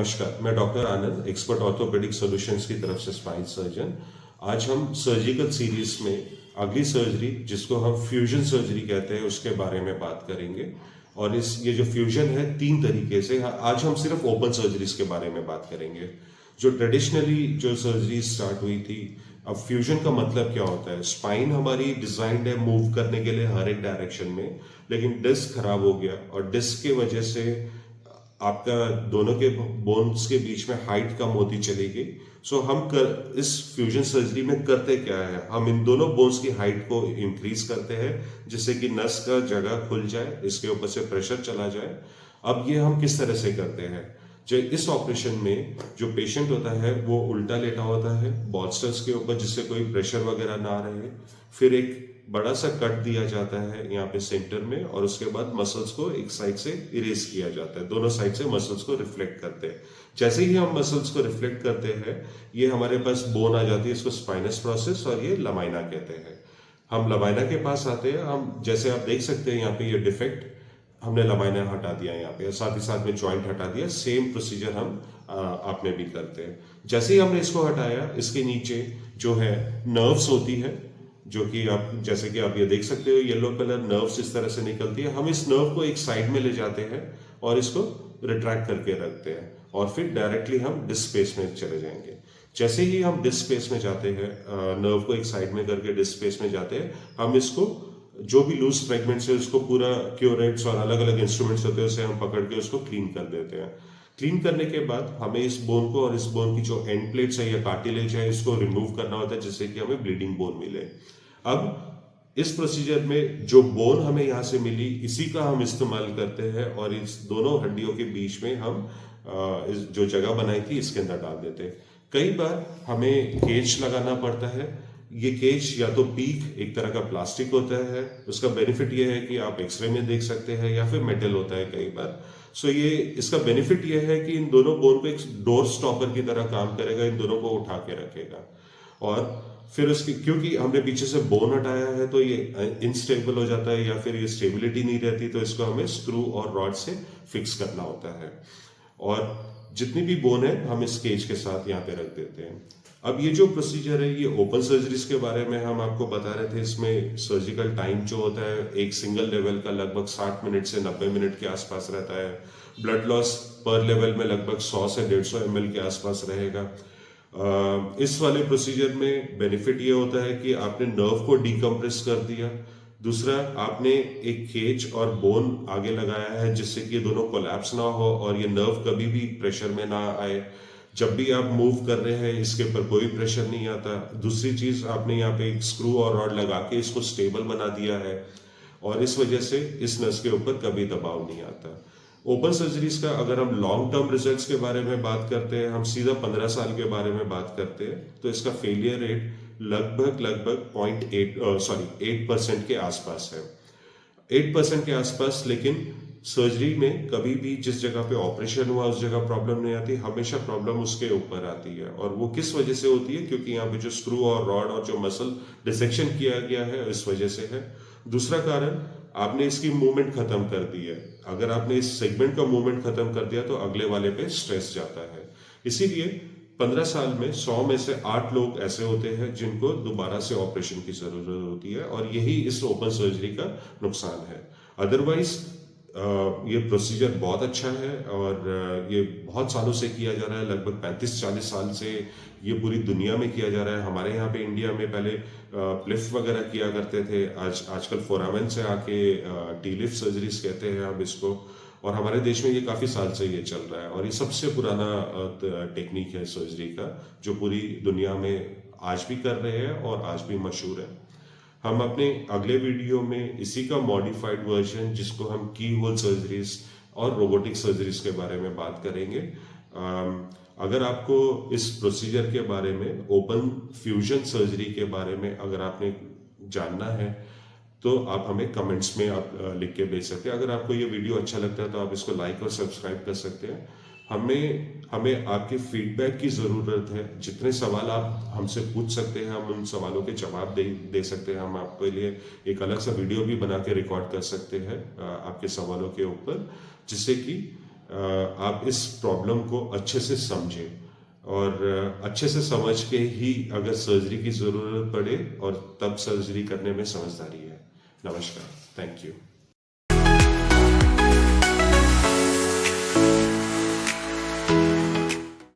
नमस्कार, मैं डॉक्टर आनंद, expert orthopaedic solutions की तरफ से स्पाइन सर्जन। आज हम सर्जिकल सीरीज में अगली सर्जरी, जिसको हम फ्यूजन सर्जरी कहते हैं, उसके बारे में बात करेंगे। और ये जो फ्यूजन है, 3 तरीके से। आज हम सिर्फ ओपन सर्जरीज के बारे में बात करेंगे। जो ट्रेडिशनली जो सर्जरी स्टार्ट हुई थी, अब फ्यूजन का मतलब क्या होता है? स्पाइन हमारी डिजाइंड है मूव करने के लिए हर एक डायरेक्शन में, लेकिन डिस्क खराब हो गया और डिस्क की वजह से आपका दोनों के बोन्स के बीच में हाइट कम होती चली गई। सो इस फ्यूजन सर्जरी में करते क्या है, हम इन दोनों बोन्स की हाइट को इंक्रीज करते हैं, जिससे कि नस का जगह खुल जाए, इसके ऊपर से प्रेशर चला जाए। अब ये हम किस तरह से करते हैं? जो इस ऑपरेशन में जो पेशेंट होता है वो उल्टा लेटा होता है बॉल्स्टर्स के ऊपर, जिससे कोई प्रेशर वगैरह ना रहे। फिर एक बड़ा सा कट दिया जाता है यहाँ पे सेंटर में, और उसके बाद मसल्स को एक साइड से इरेज किया जाता है। दोनों साइड से मसल्स को रिफ्लेक्ट करते हैं। जैसे ही हम मसल्स को रिफ्लेक्ट करते हैं, ये हमारे पास बोन आ जाती है, इसको स्पाइनस प्रोसेस और ये लमाइना कहते हैं। हम लमाइना के पास आते हैं। हम जैसे आप देख सकते हैं यहाँ पे ये डिफेक्ट, हमने लमाइना हटा दिया यहाँ पे, साथ ही साथ में जॉइंट हटा दिया। सेम प्रोसीजर हम आप में भी करते हैं। जैसे ही हमने इसको हटाया, इसके नीचे जो है नर्व्स होती है, जो कि आप जैसे कि आप ये देख सकते हो, येलो कलर नर्व्स इस तरह से निकलती है। हम इस नर्व को एक साइड में ले जाते हैं और इसको रिट्रैक्ट करके रखते हैं, और फिर डायरेक्टली हम डिस्क स्पेस में चले जाएंगे। जैसे ही हम डिस्क स्पेस में जाते हैं, नर्व को एक साइड में करके डिस्क स्पेस में जाते हैं, हम इसको जो भी लूज फ्रेगमेंट्स है उसको पूरा क्यूरेट्स और अलग अलग इंस्ट्रूमेंट्स होते हैं, उसे हम पकड़ के उसको क्लीन कर देते हैं। क्लीन करने के बाद हमें इस बोन को और इस बोन की जो एंड प्लेट्स है या कार्टिलेज है, इसको रिमूव करना होता है, जिससे कि हमें ब्लीडिंग बोन मिले। अब इस प्रोसीजर में जो बोन हमें यहां से मिली, इसी का हम इस्तेमाल करते हैं और इस दोनों हड्डियों के बीच में हम इस जो जगह बनाई थी इसके अंदर डाल देते हैं। कई बार हमें केज लगाना पड़ता है। ये केज या तो पीक एक तरह का प्लास्टिक होता है, उसका बेनिफिट ये है कि आप एक्सरे में देख सकते हैं, या फिर मेटल होता है कई बार। सो ये इसका बेनिफिट ये है कि इन दोनों बोन को एक डोर स्टॉपर की तरह काम करेगा, इन दोनों को उठा के रखेगा। और फिर उसकी, क्योंकि हमने पीछे से बोन हटाया है, तो ये इनस्टेबल हो जाता है या फिर ये स्टेबिलिटी नहीं रहती, तो इसको हमें स्क्रू और रॉड से फिक्स करना होता है। और जितनी भी बोन है हम इस केज के साथ यहाँ पे रख देते हैं। अब ये जो प्रोसीजर है, ये ओपन सर्जरीज के बारे में हम आपको बता रहे थे। इसमें सर्जिकल टाइम जो होता है एक सिंगल लेवल का लगभग 60 मिनट से 90 मिनट के आसपास रहता है। ब्लड लॉस पर लेवल में लगभग 100 से 150 ml के आसपास रहेगा। इस वाले प्रोसीजर में बेनिफिट ये होता है कि आपने नर्व को डीकम्प्रेस कर दिया। दूसरा, आपने एक केज और बोन आगे लगाया है, जिससे कि ये दोनों कोलैप्स ना हो और ये नर्व कभी भी प्रेशर में ना आए। जब भी आप मूव कर रहे हैं, इसके ऊपर कोई प्रेशर नहीं आता। दूसरी चीज, आपने यहाँ पे एक स्क्रू और रॉड लगा के इसको स्टेबल बना दिया है, और इस वजह से इस नस के ऊपर कभी दबाव नहीं आता। ओपन सर्जरीज का अगर हम लॉन्ग टर्म रिजल्ट्स के बारे में बात करते हैं, हम सीधा 15 साल के बारे में बात करते हैं, तो इसका फेलियर रेट लगभग 8% के आसपास है। 8% के आसपास। लेकिन सर्जरी में कभी भी जिस जगह पे ऑपरेशन हुआ उस जगह प्रॉब्लम नहीं आती, हमेशा प्रॉब्लम उसके ऊपर आती है। और वो किस वजह से होती है? क्योंकि यहाँ पे जो स्क्रू और रॉड और जो मसल डिसेक्शन किया गया है, इस वजह से है। दूसरा कारण, आपने इसकी मूवमेंट खत्म कर दी है। अगर आपने इस सेगमेंट का मूवमेंट खत्म कर दिया, तो अगले वाले पे स्ट्रेस जाता है। इसीलिए 15 साल में 100 में से 8 लोग ऐसे होते हैं जिनको दोबारा से ऑपरेशन की जरूरत होती है, और यही इस ओपन सर्जरी का नुकसान है। अदरवाइज ये प्रोसीजर बहुत अच्छा है, और ये बहुत सालों से किया जा रहा है। लगभग 35-40 साल से ये पूरी दुनिया में किया जा रहा है। हमारे यहाँ पे इंडिया में पहले प्लिफ वगैरह किया करते थे, आजकल फोरामेन से आके टी-लिफ सर्जरीज कहते हैं हम इसको। और हमारे देश में ये काफी साल से ये चल रहा है, और ये सबसे पुराना टेक्निक है सर्जरी का, जो पूरी दुनिया में आज भी कर रहे हैं और आज भी मशहूर है। हम अपने अगले वीडियो में इसी का मॉडिफाइड वर्जन, जिसको हम की होल सर्जरीज और रोबोटिक सर्जरीज के बारे में बात करेंगे। अगर आपको इस प्रोसीजर के बारे में, ओपन फ्यूजन सर्जरी के बारे में अगर आपने जानना है, तो आप हमें कमेंट्स में आप लिख के भेज सकते हैं। अगर आपको ये वीडियो अच्छा लगता है तो आप इसको लाइक और सब्सक्राइब कर सकते हैं। हमें आपके फीडबैक की ज़रूरत है। जितने सवाल आप हमसे पूछ सकते हैं, हम उन सवालों के जवाब दे सकते हैं। हम आपके लिए एक अलग सा वीडियो भी बना के रिकॉर्ड कर सकते हैं आपके सवालों के ऊपर, जिससे कि आप इस प्रॉब्लम को अच्छे से समझें और अच्छे से समझ के ही अगर सर्जरी की ज़रूरत पड़े और तब सर्जरी करने में समझदारी है। नमस्कार, थैंक यू।